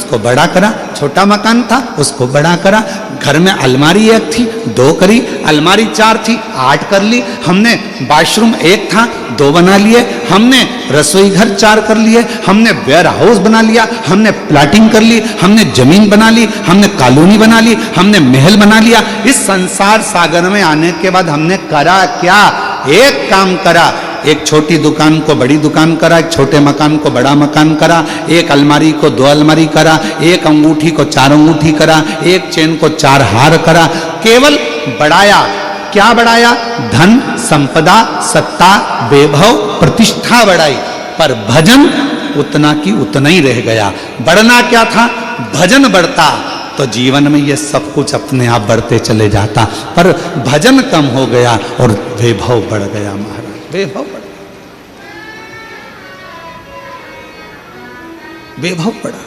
उसको बड़ा करा, छोटा मकान था उसको बड़ा करा, घर में अलमारी 1 थी 2 करी, अलमारी 4 थी 8 कर ली, हमने वॉशरूम 1 था 2 बना लिए, हमने रसोई घर 4 कर लिए, हमने वेयर हाउस बना लिया, हमने प्लाटिंग कर ली, हमने जमीन बना ली, हमने कॉलोनी बना ली, हमने महल बना लिया। इस संसार सागर में आने के बाद हमने करा क्या? एक काम करा, एक छोटी दुकान को बड़ी दुकान करा, एक छोटे मकान को बड़ा मकान करा, एक अलमारी को 2 अलमारी करा, एक अंगूठी को 4 अंगूठी करा, एक चेन को 4 हार करा। केवल बढ़ाया, क्या बढ़ाया? धन, संपदा, सत्ता, वैभव, प्रतिष्ठा बढ़ाई, पर भजन उतना की उतना ही रह गया। बढ़ना क्या था? भजन बढ़ता तो जीवन में ये सब कुछ अपने आप बढ़ते चले जाता, पर भजन कम हो गया और वैभव बढ़ गया। महाराज वैभव बढ़ गया, वैभव बढ़ा।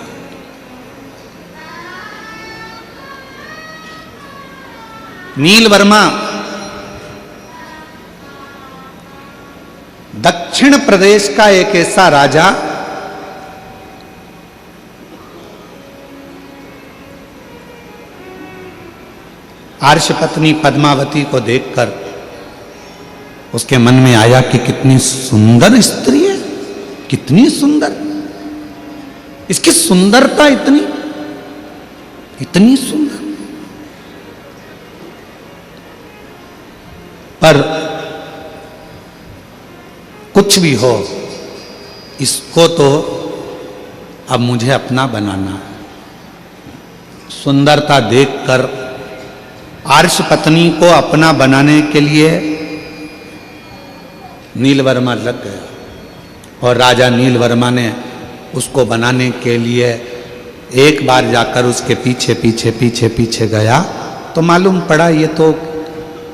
नील वर्मा दक्षिण प्रदेश का एक ऐसा राजा, आर्ष पत्नी पद्मावती को देखकर उसके मन में आया कि कितनी सुंदर स्त्री है, कितनी सुंदर, इसकी सुंदरता इतनी इतनी सुंदर। पर कुछ भी हो, इसको तो अब मुझे अपना बनाना है। सुंदरता देखकर आर्ष पत्नी को अपना बनाने के लिए नीलवर्मा लग गया और राजा नीलवर्मा ने उसको बनाने के लिए एक बार जाकर उसके पीछे पीछे पीछे पीछे गया तो मालूम पड़ा ये तो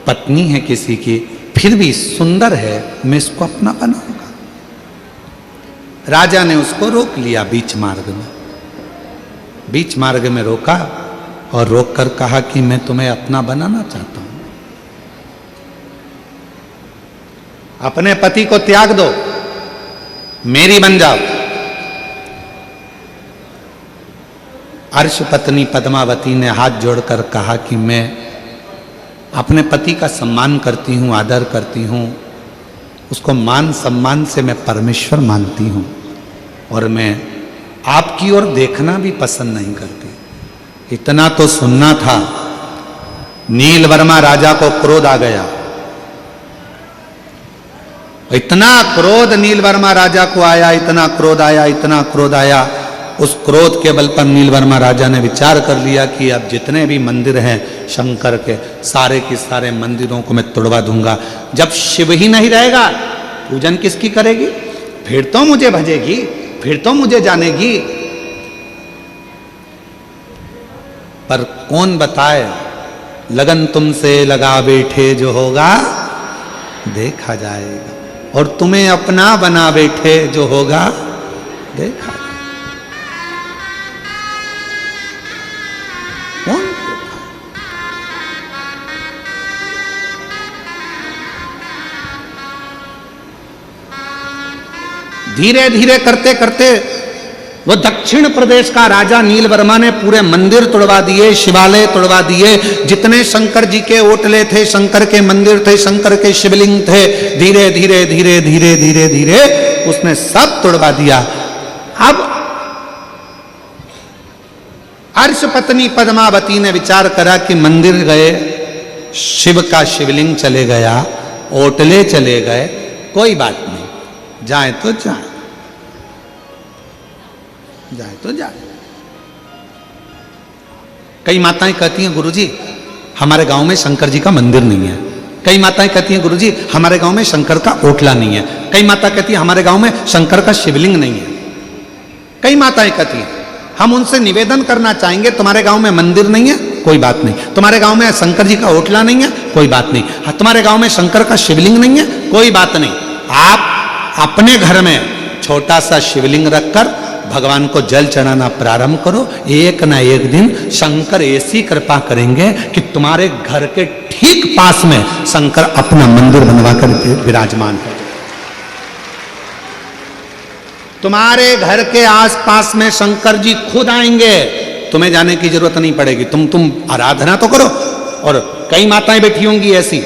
पत्नी है किसी की, फिर भी सुंदर है, मैं इसको अपना बनाऊंगा। राजा ने उसको रोक लिया बीच मार्ग में, बीच मार्ग में रोका और रोककर कहा कि मैं तुम्हें अपना बनाना चाहता हूं, अपने पति को त्याग दो, मेरी बन जाओ। अर्श पत्नी पद्मावती ने हाथ जोड़कर कहा कि मैं अपने पति का सम्मान करती हूं, आदर करती हूं, उसको मान सम्मान से मैं परमेश्वर मानती हूं और मैं आपकी ओर देखना भी पसंद नहीं करती। इतना तो सुनना था। नीलवर्मा राजा को क्रोध आ गया, इतना क्रोध नीलवर्मा राजा को आया, इतना क्रोध आया, इतना क्रोध आया। उस क्रोध के बल पर नीलवर्मा राजा ने विचार कर लिया कि अब जितने भी मंदिर हैं शंकर के, सारे के सारे मंदिरों को मैं तोड़वा दूंगा। जब शिव ही नहीं रहेगा, पूजन किसकी करेगी? फिर तो मुझे भजेगी, फिर तो मुझे जानेगी। पर कौन बताए, लगन तुमसे लगा बैठे जो होगा देखा जाएगा, और तुम्हें अपना बना बैठे जो होगा देखा जाएगा। कौन? धीरे धीरे करते करते वो दक्षिण प्रदेश का राजा नीलवर्मा ने पूरे मंदिर तोड़वा दिए, शिवालय तोड़वा दिए, जितने शंकर जी के ओटले थे, शंकर के मंदिर थे, शंकर के शिवलिंग थे, धीरे धीरे धीरे धीरे धीरे धीरे उसने सब तोड़वा दिया। अब अर्श पत्नी पद्मावती ने विचार करा कि मंदिर गए, शिव का शिवलिंग चले गया, ओटले चले गए, कोई बात नहीं, जाए तो जाए, जाए तो जाए। कई माताएं कहती हैं गुरुजी हमारे गांव में शंकर जी का मंदिर नहीं है। कई माताएं कहती हैं गुरुजी हमारे गांव में शंकर का ओटला नहीं है। कई माता कहती है हमारे गांव में शंकर का शिवलिंग नहीं है। कई माताएं कहती हैं हम उनसे निवेदन करना चाहेंगे, तुम्हारे गांव में मंदिर नहीं है, कोई बात नहीं, तुम्हारे गांव में शंकर जी का ओटला नहीं है, कोई बात नहीं, तुम्हारे गांव में शंकर का शिवलिंग नहीं है, कोई बात नहीं, आप अपने घर में छोटा सा शिवलिंग रखकर भगवान को जल चढ़ाना प्रारंभ करो। एक ना एक दिन शंकर ऐसी कृपा करेंगे कि तुम्हारे घर के ठीक पास में शंकर अपना मंदिर बनवाकर विराजमान है। तुम्हारे घर के आसपास में शंकर जी खुद आएंगे, तुम्हें जाने की जरूरत नहीं पड़ेगी। तुम आराधना तो करो। और कई माताएं बैठी होंगी ऐसी,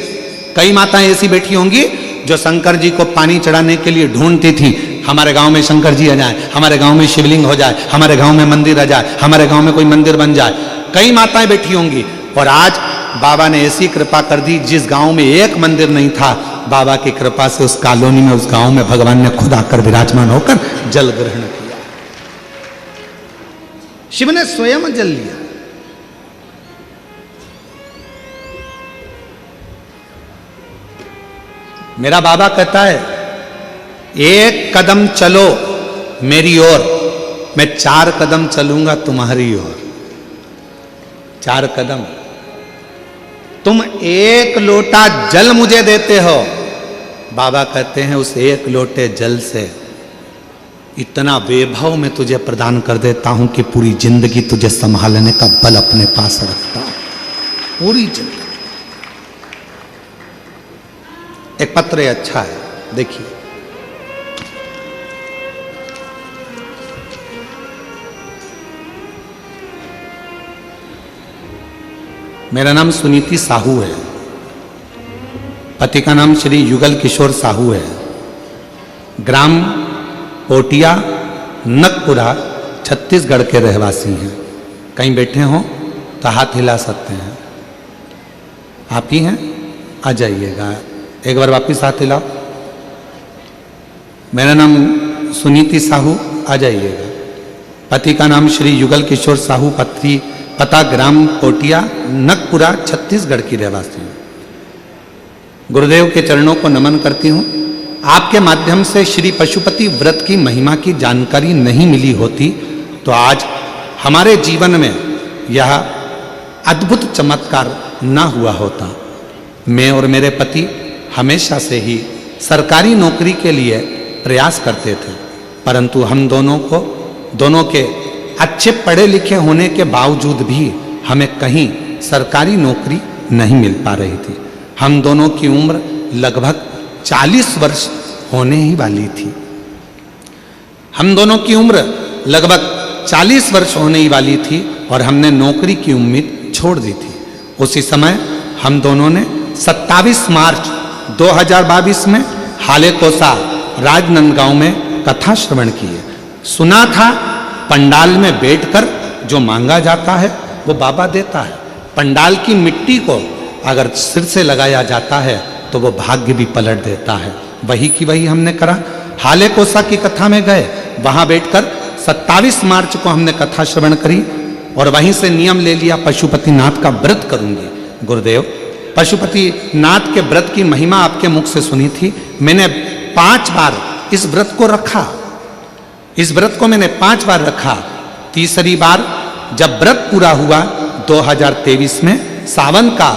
कई माताएं ऐसी बैठी होंगी जो शंकर जी को पानी चढ़ाने के लिए ढूंढती थी, हमारे गांव में शंकर जी आ जाए, हमारे गांव में शिवलिंग हो जाए, हमारे गांव में मंदिर आ जाए, हमारे गांव में कोई मंदिर बन जाए। कई माताएं बैठी होंगी। और आज बाबा ने ऐसी कृपा कर दी, जिस गांव में एक मंदिर नहीं था, बाबा की कृपा से उस कॉलोनी में, उस गांव में भगवान ने खुद आकर विराजमान होकर जल ग्रहण किया। शिव ने स्वयं जल लिया। मेरा बाबा कहता है, एक कदम चलो मेरी ओर, मैं 4 कदम चलूंगा तुम्हारी ओर। 4 कदम। तुम 1 लोटा जल मुझे देते हो, बाबा कहते हैं उस 1 लोटे जल से इतना वैभव मैं तुझे प्रदान कर देता हूं कि पूरी जिंदगी तुझे संभालने का बल अपने पास रखता हूं, पूरी जिंदगी। एक पत्र अच्छा है, देखिए। मेरा नाम सुनीति साहू है, पति का नाम श्री युगल किशोर साहू है, ग्राम पोटिया नकपुरा छत्तीसगढ़ के रहवासी हैं। कहीं बैठे हों तो हाथ हिला सकते हैं। आप ही हैं? आ जाइएगा, एक बार वापिस हाथ हिलाओ। मेरा नाम सुनीति साहू, आ जाइएगा। पति का नाम श्री युगल किशोर साहू, पता ग्राम पोटिया नकपुरा छत्तीसगढ़ की रहवासी हूँ। गुरुदेव के चरणों को नमन करती हूँ। आपके माध्यम से श्री पशुपति व्रत की महिमा की जानकारी नहीं मिली होती तो आज हमारे जीवन में यह अद्भुत चमत्कार ना हुआ होता। मैं और मेरे पति हमेशा से ही सरकारी नौकरी के लिए प्रयास करते थे, परंतु हम दोनों के अच्छे पढ़े लिखे होने के बावजूद भी हमें कहीं सरकारी नौकरी नहीं मिल पा रही थी। हम दोनों की उम्र लगभग 40 वर्ष होने ही वाली थी। हम दोनों की उम्र लगभग 40 वर्ष होने ही वाली थी और हमने नौकरी की उम्मीद छोड़ दी थी। उसी समय हम दोनों ने 27 मार्च 2022 में हालेकोसा राजनांदगांव में कथा श्रवण की है। सुना था पंडाल में बैठकर जो मांगा जाता है वो बाबा देता है। पंडाल की मिट्टी को अगर सिर से लगाया जाता है तो वो भाग्य भी पलट देता है। वही की वही हमने करा। हालेकोसा की कथा में गए, वहां बैठकर 27 मार्च को हमने कथा श्रवण करी और वहीं से नियम ले लिया पशुपतिनाथ का व्रत करूंगी। गुरुदेव, पशुपतिनाथ के व्रत की महिमा आपके मुख से सुनी थी। मैंने 5 बार इस व्रत को रखा। इस व्रत को मैंने 5 बार रखा। तीसरी बार जब व्रत पूरा हुआ 2023 में, सावन का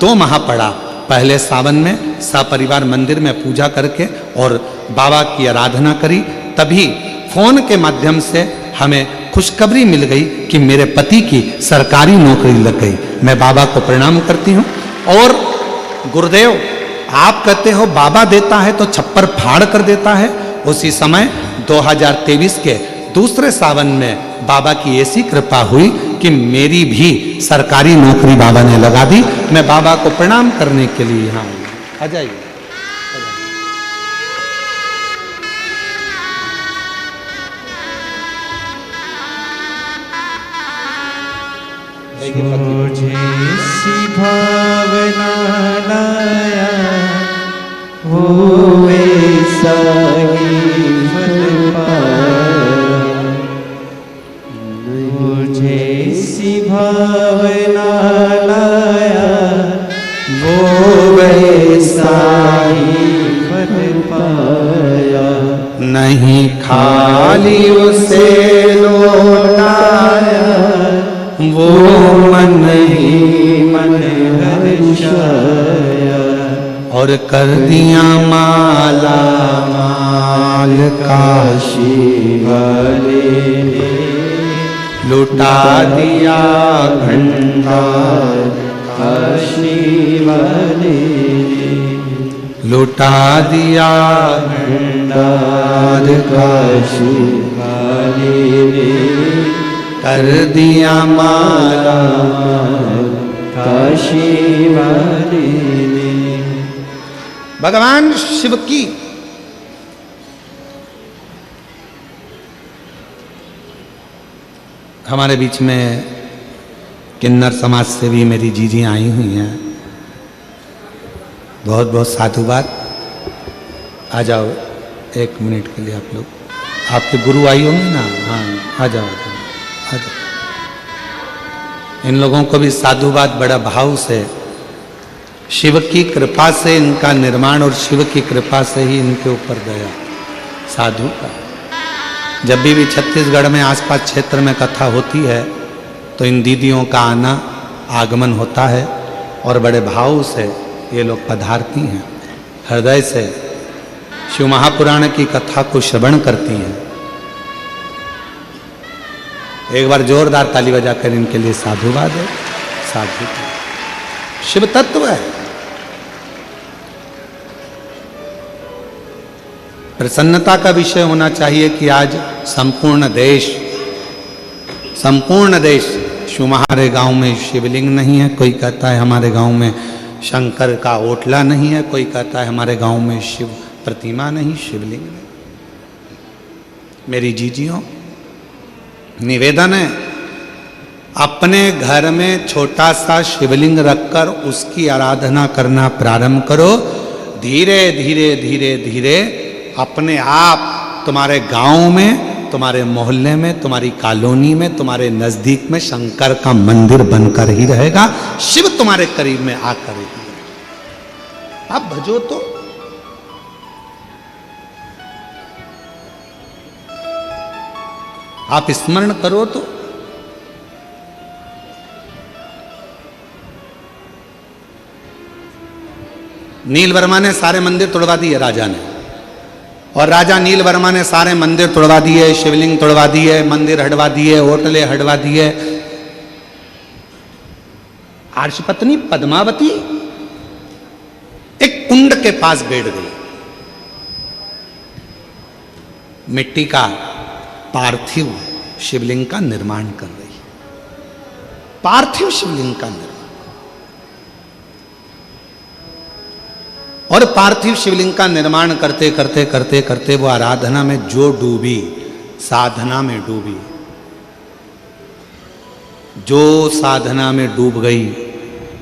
2 माह पड़ा। पहले सावन में सपरिवार मंदिर में पूजा करके और बाबा की आराधना करी, तभी फोन के माध्यम से हमें खुशखबरी मिल गई कि मेरे पति की सरकारी नौकरी लग गई। मैं बाबा को प्रणाम करती हूँ। और गुरुदेव, आप कहते हो बाबा देता है तो छप्पर फाड़ कर देता है। उसी समय 2023 के दूसरे सावन में बाबा की ऐसी कृपा हुई कि मेरी भी सरकारी नौकरी बाबा ने लगा दी। मैं बाबा को प्रणाम करने के लिए यहाँ हूँ। आ जाइए। मुझे सी भावना लाया वो वैसा ही फल पाया। मुझे सी भावना लाया वो वैसा ही फल पाया। नहीं खाली उसे लौटाया वो मन ही मन हर्षाया। और कर दिया माला माल काशी वाले ने, लुटा दिया भंडार काशी वाले ने, लुटा दिया भंडार अपराध काशी वाली ने कर दिया माला काशी वाली ने। भगवान शिव की हमारे बीच में किन्नर समाज से भी मेरी जीजी आई हुई हैं, बहुत बहुत साधुवाद। आ जाओ 1 मिनट के लिए आप लोग, आपके गुरु आई होंगे ना, हाँ आ जाओ आ जाओ आ जाओ। इन लोगों को भी साधुवाद बड़ा भाव से, शिव की कृपा से इनका निर्माण और शिव की कृपा से ही इनके ऊपर गया साधु का। जब भी छत्तीसगढ़ में आसपास क्षेत्र में कथा होती है तो इन दीदियों का आना आगमन होता है और बड़े भाव से ये लोग पधारती हैं, हृदय से शिव महापुराण की कथा को श्रवण करती हैं। एक बार जोरदार ताली बजाकर इनके लिए साधुवाद है। साधु शिव तत्व है। प्रसन्नता का विषय होना चाहिए कि आज संपूर्ण देश शिव हमारे गांव में शिवलिंग नहीं है, कोई कहता है हमारे गांव में शंकर का ओटला नहीं है, कोई कहता है हमारे गांव में शिव प्रतिमा नहीं, शिवलिंग नहीं। मेरी जीजियों, निवेदन है, अपने घर में छोटा सा शिवलिंग रखकर उसकी आराधना करना प्रारंभ करो। धीरे धीरे धीरे धीरे अपने आप तुम्हारे गांव में, तुम्हारे मोहल्ले में, तुम्हारी कॉलोनी में, तुम्हारे नजदीक में शंकर का मंदिर बनकर ही रहेगा। शिव तुम्हारे करीब में आकर ही आप भजो तो। आप स्मरण करो तो। नील वर्मा ने सारे मंदिर तोड़वा दिए राजा ने, और राजा नील वर्मा ने सारे मंदिर तोड़वा दिए, शिवलिंग तोड़वा दिए, मंदिर हटवा दिए, होटलें हटवा दिए। आर्षपत्नी पद्मावती एक कुंड के पास बैठ गई, मिट्टी का पार्थिव शिवलिंग का निर्माण कर रही। पार्थिव शिवलिंग का निर्माण, और पार्थिव शिवलिंग का निर्माण करते करते करते करते वो आराधना में जो डूबी, साधना में डूबी, जो साधना में डूब गई,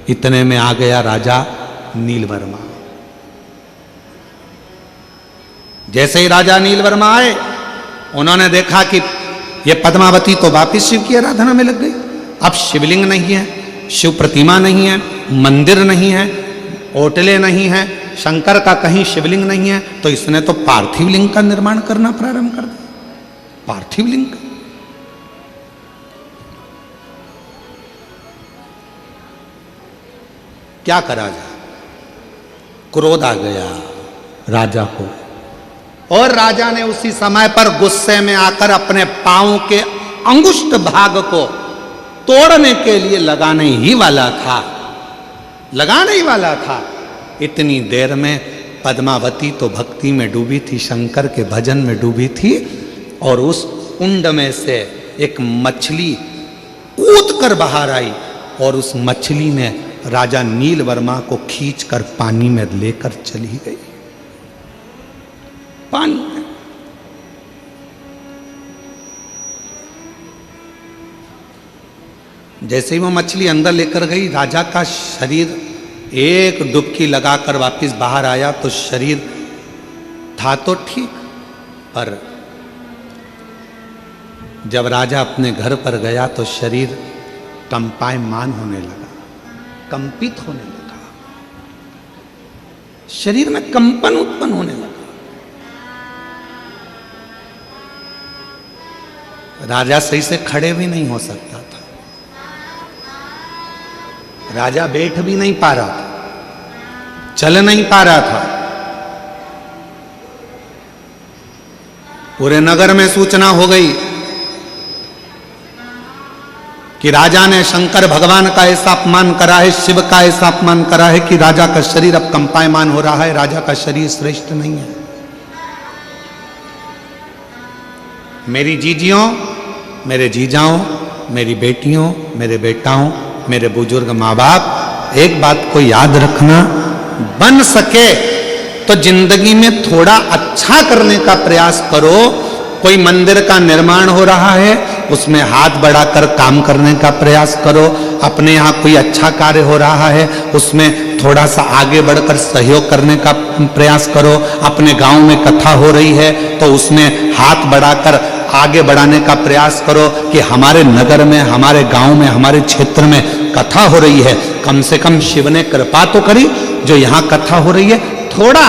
इतने में आ गया राजा नीलवर्मा। जैसे ही राजा नीलवर्मा आए, उन्होंने देखा कि ये पद्मावती तो वापिस शिव की आराधना में लग गई। अब शिवलिंग नहीं है, शिव प्रतिमा नहीं है, मंदिर नहीं है, ओटले नहीं है, शंकर का कहीं शिवलिंग नहीं है, तो इसने तो पार्थिव लिंग का निर्माण करना प्रारंभ कर दिया। पार्थिव लिंग का क्या करा जाए? क्रोध आ गया राजा को, और राजा ने उसी समय पर गुस्से में आकर अपने पांव के अंगुष्ठ भाग को तोड़ने के लिए लगाने ही वाला था। इतनी देर में पद्मावती तो भक्ति में डूबी थी, शंकर के भजन में डूबी थी, और उस कुंड में से एक मछली कूद कर बाहर आई, और उस मछली ने राजा नीलवर्मा को खींचकर पानी में लेकर चली गई। पानी में जैसे ही वो मछली अंदर लेकर गई, राजा का शरीर एक डुबकी लगाकर वापस बाहर आया तो शरीर था तो ठीक, पर जब राजा अपने घर पर गया तो शरीर कंपायमान होने लगा, कंपित होने लगा, शरीर में कंपन उत्पन्न होने लगा। राजा सही से खड़े भी नहीं हो सकता था, राजा बैठ भी नहीं पा रहा था, चल नहीं पा रहा था। पूरे नगर में सूचना हो गई कि राजा ने शंकर भगवान का ऐसा अपमान करा है, शिव का ऐसा अपमान करा है कि राजा का शरीर अब कंपायमान हो रहा है, राजा का शरीर श्रेष्ठ नहीं है। मेरी जीजियों, मेरे जीजाओं, मेरी बेटियों, मेरे बेटाओं, मेरे बुजुर्ग माँ बाप, एक बात को याद रखना, बन सके तो जिंदगी में थोड़ा अच्छा करने का प्रयास करो। कोई मंदिर का निर्माण हो रहा है, उसमें हाथ बढ़ाकर काम करने का प्रयास करो। अपने यहाँ कोई अच्छा कार्य हो रहा है, उसमें थोड़ा सा आगे बढ़कर सहयोग करने का प्रयास करो। अपने गांव में कथा हो रही है तो उसमें हाथ बढ़ाकर आगे बढ़ाने का प्रयास करो कि हमारे नगर में, हमारे गांव में, हमारे क्षेत्र में कथा हो रही है, कम से कम शिव ने कृपा तो करी, जो यहाँ कथा हो रही है थोड़ा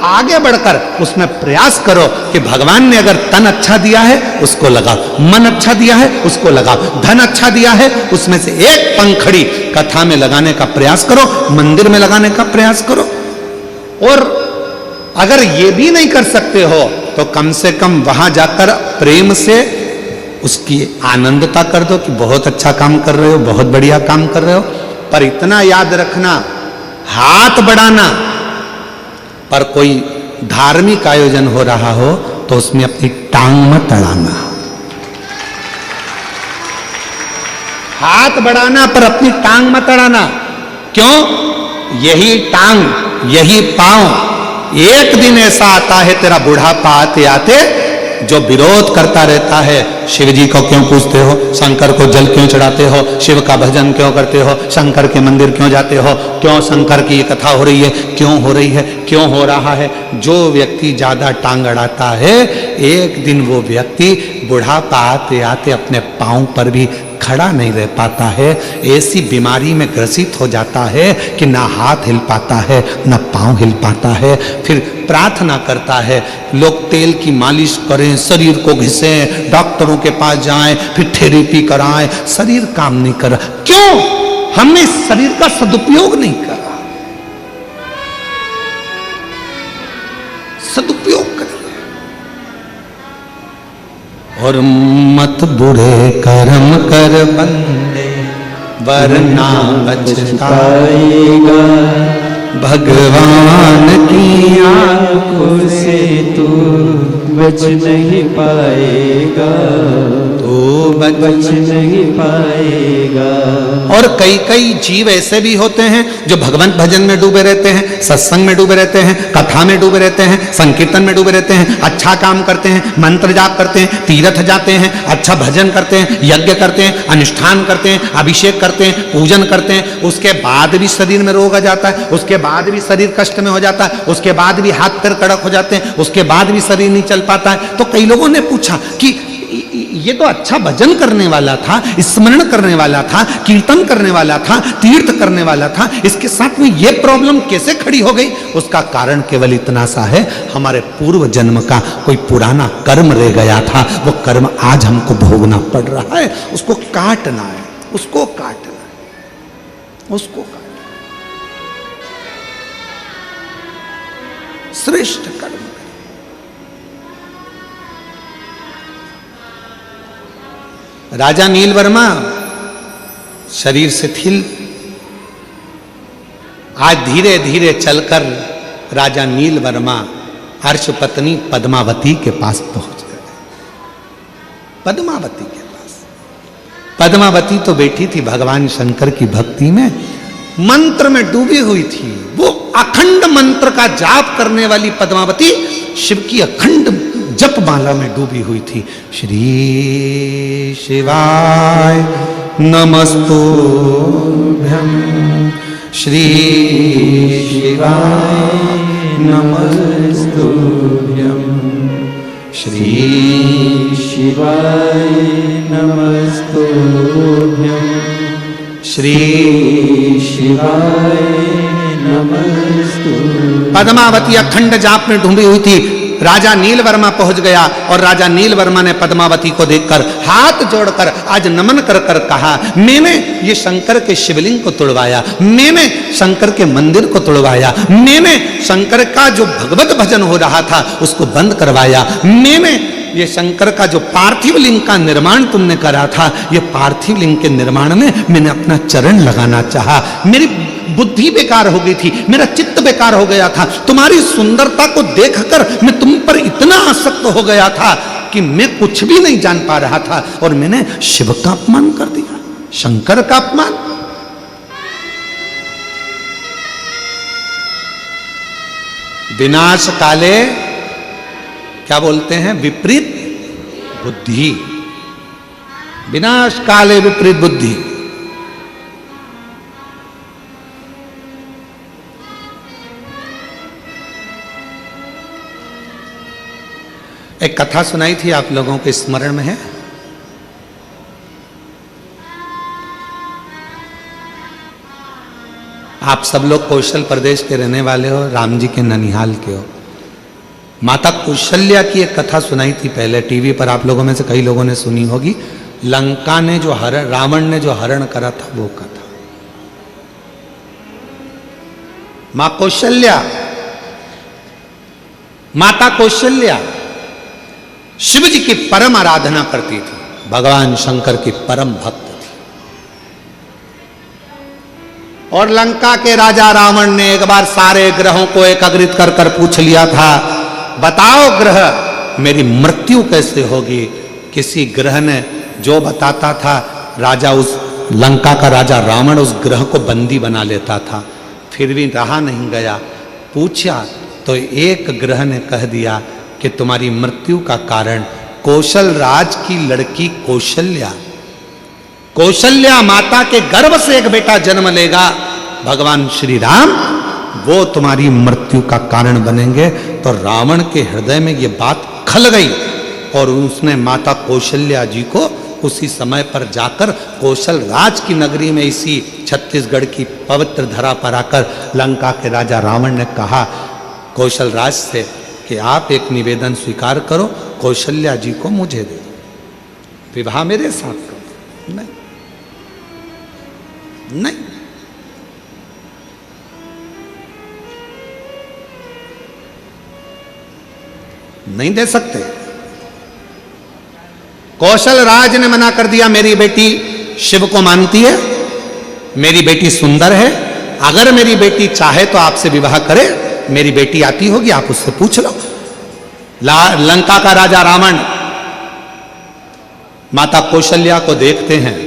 आगे बढ़कर उसमें प्रयास करो कि भगवान ने अगर तन अच्छा दिया है उसको लगाओ, मन अच्छा दिया है उसको लगाओ, धन अच्छा दिया है उसमें से एक पंखड़ी कथा में लगाने का प्रयास करो, मंदिर में लगाने का प्रयास करो। और अगर ये भी नहीं कर सकते हो तो कम से कम वहां जाकर प्रेम से उसकी आनंदता कर दो कि बहुत अच्छा काम कर रहे हो, बहुत बढ़िया काम कर रहे हो। पर इतना याद रखना, हाथ बढ़ाना पर कोई धार्मिक आयोजन हो रहा हो तो उसमें अपनी टांग मत अड़ाना। हाथ बढ़ाना पर अपनी टांग मत अड़ाना। क्यों? यही टांग, यही पांव एक दिन ऐसा आता है तेरा बुढ़ापा आते आते जो विरोध करता रहता है। शिव जी को क्यों पूजते हो, शंकर को जल क्यों चढ़ाते हो, शिव का भजन क्यों करते हो, शंकर के मंदिर क्यों जाते हो, क्यों शंकर की ये कथा हो रही है, क्यों हो रही है, क्यों हो रहा है। जो व्यक्ति ज्यादा टांग अड़ाता है, एक दिन वो व्यक्ति बुढ़ापा आते आते अपने पांव पर भी खड़ा नहीं रह पाता है। ऐसी बीमारी में ग्रसित हो जाता है कि ना हाथ हिल पाता है, ना पांव हिल पाता है। फिर प्रार्थना करता है, लोग तेल की मालिश करें, शरीर को घिसें, डॉक्टरों के पास जाएं, फिर थेरेपी कराएं, शरीर काम नहीं कर रहा। क्यों? हमने इस शरीर का सदुपयोग नहीं करा। सदुपयोग करिए। और मत बुरे कर्म कर बंदे वरना पछताएगा, भगवान की आंखों से तू बच नहीं पाएगा, तो बच नहीं पाएगा। और कई कई जीव ऐसे भी होते हैं जो भगवंत भजन में डूबे रहते हैं, सत्संग में डूबे रहते हैं, कथा में डूबे रहते हैं, संकीर्तन में डूबे रहते हैं, अच्छा काम करते हैं, मंत्र जाप करते हैं, तीर्थ जाते हैं, अच्छा भजन करते हैं, यज्ञ करते हैं, अनुष्ठान करते हैं, अभिषेक करते हैं, पूजन करते हैं। उसके बाद भी शरीर में रोग आ जाता है, उसके बाद भी शरीर कष्ट में हो जाता है, उसके बाद भी हाथ पैर कड़क हो जाते हैं, उसके बाद भी शरीर नहीं चल पाता है। तो कई लोगों ने पूछा कि ये तो अच्छा भजन करने वाला था, स्मरण करने वाला था, कीर्तन करने वाला था, तीर्थ करने वाला था, इसके साथ में ये प्रॉब्लम कैसे खड़ी हो गई? उसका कारण केवल इतना सा है, हमारे पूर्व जन्म का कोई पुराना कर्म रह गया था, वो कर्म आज हमको भोगना पड़ रहा है। उसको काटना है, उसको काटना है, उसको काटना। श्रेष्ठ कर्म। राजा नीलवर्मा शरीर शिथिल, आज धीरे धीरे चलकर राजा नीलवर्मा अर्श पत्नी पद्मावती के पास पहुंच गए। पद्मावती के पास, पद्मावती तो बैठी थी भगवान शंकर की भक्ति में, मंत्र में डूबी हुई थी। वो अखंड मंत्र का जाप करने वाली पद्मावती शिव की अखंड जप माला में डूबी हुई थी। श्री शिवाय नमस्तुभ्यं, श्री शिवाय नमस्तुभ्यं, श्री शिवाय नमस्तुभ्यं, श्री शिवाय नमस्तुभ्यं। पद्मावती अखंड जाप में डूबी हुई थी। राजा नीलवर्मा पहुंच गया और राजा नीलवर्मा ने पद्मावती को देखकर हाथ जोड़कर आज नमन कर कर कहा, मैंने ये शंकर के शिवलिंग को तोड़वाया, मैंने शंकर के मंदिर को तोड़वाया, मैंने शंकर का जो भगवत भजन हो रहा था उसको बंद करवाया, मैंने ये शंकर का जो पार्थिव लिंग का निर्माण तुमने करा था, ये पार्थिव लिंग के निर्माण में मैंने अपना चरण लगाना चाहा। मेरी बुद्धि बेकार हो गई थी, मेरा चित्त बेकार हो गया था। तुम्हारी सुंदरता को देखकर मैं तुम पर इतना आसक्त हो गया था कि मैं कुछ भी नहीं जान पा रहा था और मैंने शिव का अपमान कर दिया, शंकर का अपमान। विनाश काले क्या बोलते हैं? विपरीत बुद्धि। विनाश काले विपरीत बुद्धि। एक कथा सुनाई थी, आप लोगों के स्मरण में है? आप सब लोग कौशल प्रदेश के रहने वाले हो, राम जी के ननिहाल के हो। माता कौशल्या की एक कथा सुनाई थी पहले टीवी पर, आप लोगों में से कई लोगों ने सुनी होगी। लंका ने जो हरण, रावण ने जो हरण करा था वो कथा। मां कौशल्या, माता कौशल्या शिव जी की परम आराधना करती थी, भगवान शंकर की परम भक्त थी। और लंका के राजा रावण ने एक बार सारे ग्रहों को एकत्रित कर कर पूछ लिया था, बताओ ग्रह मेरी मृत्यु कैसे होगी। किसी ग्रह ने जो बताता था, राजा उस लंका का राजा रावण उस ग्रह को बंदी बना लेता था। फिर भी रहा नहीं गया, पूछा तो एक ग्रह ने कह दिया कि तुम्हारी मृत्यु का कारण कौशल राज की लड़की कौशल्या, कौशल्या माता के गर्भ से एक बेटा जन्म लेगा, भगवान श्री राम, वो तुम्हारी मृत्यु का कारण बनेंगे। तो रावण के हृदय में ये बात खल गई और उसने माता कौशल्या जी को उसी समय पर जाकर कौशल राज की नगरी में, इसी छत्तीसगढ़ की पवित्र धरा पर आकर लंका के राजा रावण ने कहा कौशल राज से कि आप एक निवेदन स्वीकार करो, कौशल्या जी को मुझे दे दो, विवाह मेरे साथ करो। नहीं, नहीं, नहीं दे सकते। कौशल राज ने मना कर दिया, मेरी बेटी शिव को मानती है, मेरी बेटी सुंदर है, अगर मेरी बेटी चाहे तो आपसे विवाह करे, मेरी बेटी आती होगी, आप उससे पूछ लो। लंका का राजा रावण माता कौशल्या को देखते हैं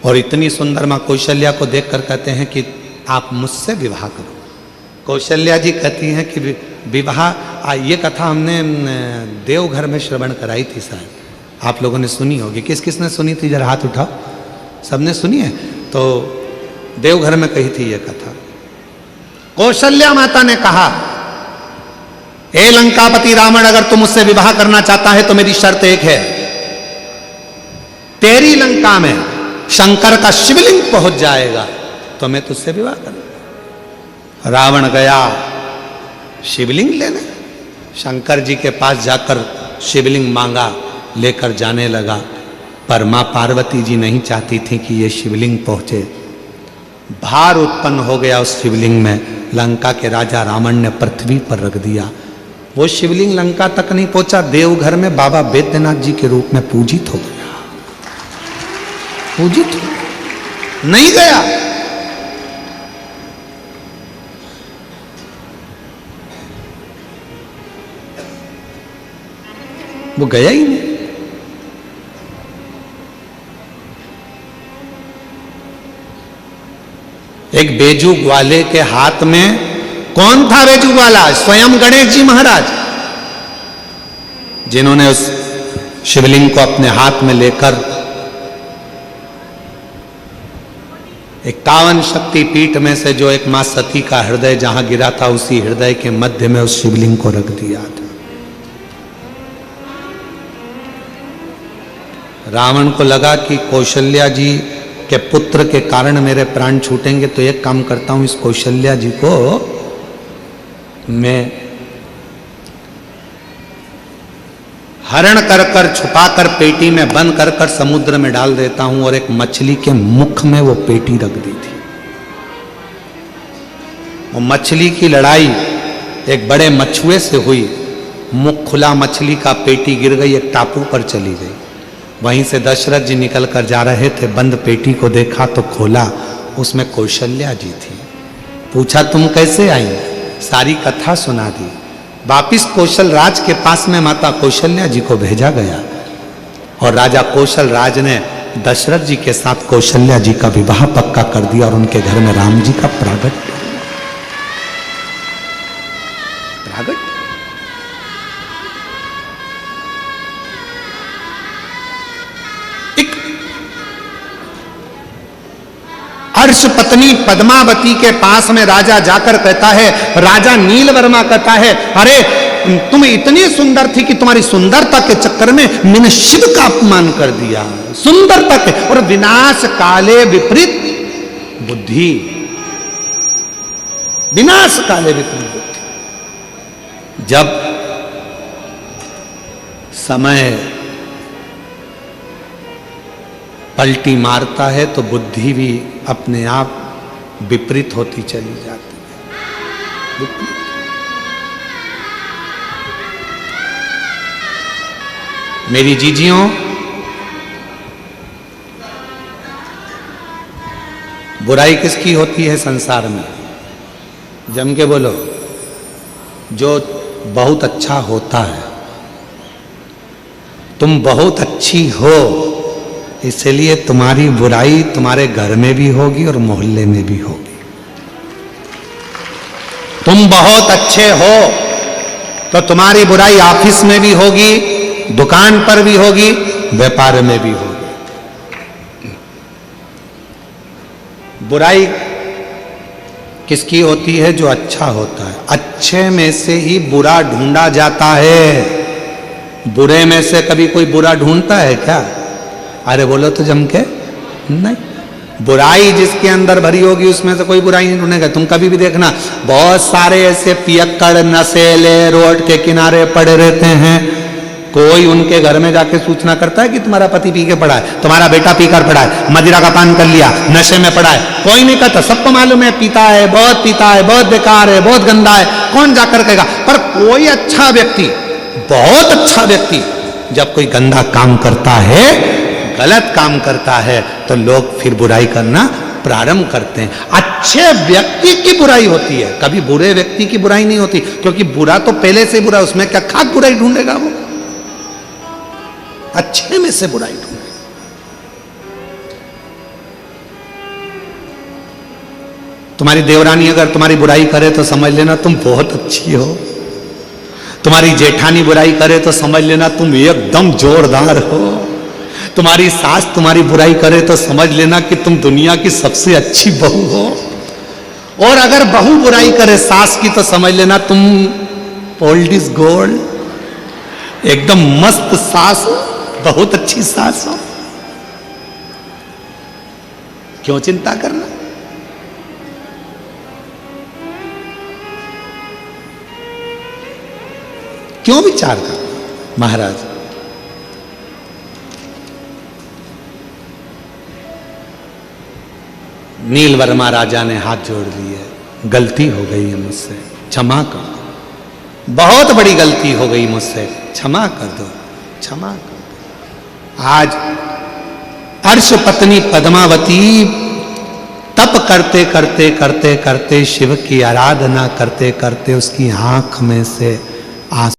और इतनी सुंदर मां कौशल्या को देखकर कहते हैं कि आप मुझसे विवाह करो। कौशल्या जी कहती हैं कि विवाह, ये कथा हमने देवघर में श्रवण कराई थी, शायद आप लोगों ने सुनी होगी। किस किस ने सुनी थी, जरा हाथ उठाओ। सबने सुनी है? तो देवघर में कही थी ये कथा। कौशल्या माता ने कहा, ए लंकापति रावण, अगर तुम मुझसे विवाह करना चाहता है तो मेरी शर्त एक है, तेरी लंका में शंकर का शिवलिंग पहुंच जाएगा तो मैं तुझसे विवाह करूंगा। रावण गया शिवलिंग लेने, शंकर जी के पास जाकर शिवलिंग मांगा, लेकर जाने लगा। पर मां पार्वती जी नहीं चाहती थी कि ये शिवलिंग पहुंचे। भार उत्पन्न हो गया उस शिवलिंग में, लंका के राजा रावण ने पृथ्वी पर रख दिया। वो शिवलिंग लंका तक नहीं पहुंचा, देवघर में बाबा बैद्यनाथ जी के रूप में पूजित हो गया। पूजित नहीं गया। वो गया ही नहीं। एक बेजू ग्वाले के हाथ में, कौन था बेजू ग्वाला? स्वयं गणेश जी महाराज, जिन्होंने उस शिवलिंग को अपने हाथ में लेकर 51 शक्ति पीठ में से जो एक मां सती का हृदय जहां गिरा था, उसी हृदय के मध्य में उस शिवलिंग को रख दिया था। रावण को लगा कि कौशल्या जी के पुत्र के कारण मेरे प्राण छूटेंगे, तो एक काम करता हूं, इस कौशल्या जी को मैं हरण कर कर छुपा कर पेटी में बंद कर कर समुद्र में डाल देता हूं। और एक मछली के मुख में वो पेटी रख दी थी। वो मछली की लड़ाई एक बड़े मछुए से हुई, मुख खुला मछली का, पेटी गिर गई, एक टापू पर चली गई। वहीं से दशरथ जी निकल कर जा रहे थे, बंद पेटी को देखा तो खोला, उसमें कौशल्या जी थी। पूछा तुम कैसे आई? सारी कथा सुना दी। वापिस कौशल राज के पास में माता कौशल्या जी को भेजा गया और राजा कौशल राज ने दशरथ जी के साथ कौशल्या जी का विवाह पक्का कर दिया और उनके घर में राम जी का प्रागट। एक अर्श पत्नी पद्मावती के पास में राजा जाकर कहता है, राजा नीलवर्मा कहता है, अरे तुम इतनी सुंदर थी कि तुम्हारी सुंदरता के चक्कर में मैंने शिव का अपमान कर दिया। सुंदरता के और विनाश काले विपरीत बुद्धि, विनाश काले विपरीत बुद्धि। जब समय पलटी मारता है तो बुद्धि भी अपने आप विपरीत होती चली जाती है। विपरीत। मेरी जीजियों, बुराई किसकी होती है संसार में? जम के बोलो। जो बहुत अच्छा होता है। तुम बहुत अच्छी हो, इसलिए तुम्हारी बुराई तुम्हारे घर में भी होगी और मोहल्ले में भी होगी। तुम बहुत अच्छे हो तो तुम्हारी बुराई ऑफिस में भी होगी, दुकान पर भी होगी, व्यापार में भी होगी। बुराई किसकी होती है? जो अच्छा होता है। अच्छे में से ही बुरा ढूंढा जाता है। बुरे में से कभी कोई बुरा ढूंढता है क्या? अरे बोलो तो जम के नहीं। बुराई जिसके अंदर भरी होगी उसमें से कोई बुराई नहीं ढूंढेगा। तुम कभी भी देखना, बहुत सारे ऐसे पियक्कड़ नशेले रोड के किनारे पड़े रहते हैं। कोई उनके घर में जाके सूचना करता है कि तुम्हारा पति पी के पड़ा है, तुम्हारा बेटा पीकर पड़ा है, मदिरा का पान कर लिया, नशे में पड़ा है? कोई नहीं कहता। सबको मालूम है पीता है, बहुत पीता है, बहुत बेकार है, बहुत गंदा है। कौन जाकर कहेगा? पर कोई अच्छा व्यक्ति, बहुत अच्छा व्यक्ति जब कोई गंदा काम करता है, गलत काम करता है, तो लोग फिर बुराई करना प्रारंभ करते हैं। अच्छे व्यक्ति की बुराई होती है, कभी बुरे व्यक्ति की बुराई नहीं होती, क्योंकि बुरा तो पहले से बुरा, उसमें क्या खाक बुराई ढूंढेगा वो? अच्छे में से बुराई ढूंढे। तुम्हारी देवरानी अगर तुम्हारी बुराई करे तो समझ लेना तुम बहुत अच्छी हो। तुम्हारी जेठानी बुराई करे तो समझ लेना तुम एकदम जोरदार हो। तुम्हारी सास तुम्हारी बुराई करे तो समझ लेना कि तुम दुनिया की सबसे अच्छी बहू हो। और अगर बहू बुराई करे सास की तो समझ लेना तुम ओल्ड इज गोल्ड, एकदम मस्त सास हो, बहुत अच्छी सास हो। क्यों चिंता करना? क्यों विचार करना? महाराज, नीलवर्मा राजा ने हाथ जोड़ लिए, गलती हो गई है मुझसे, क्षमा कर दो। बहुत बड़ी गलती हो गई मुझसे, क्षमा कर दो, क्षमा कर दो। आज अर्श पत्नी पद्मावती तप करते करते करते करते, शिव की आराधना करते करते उसकी आंख में से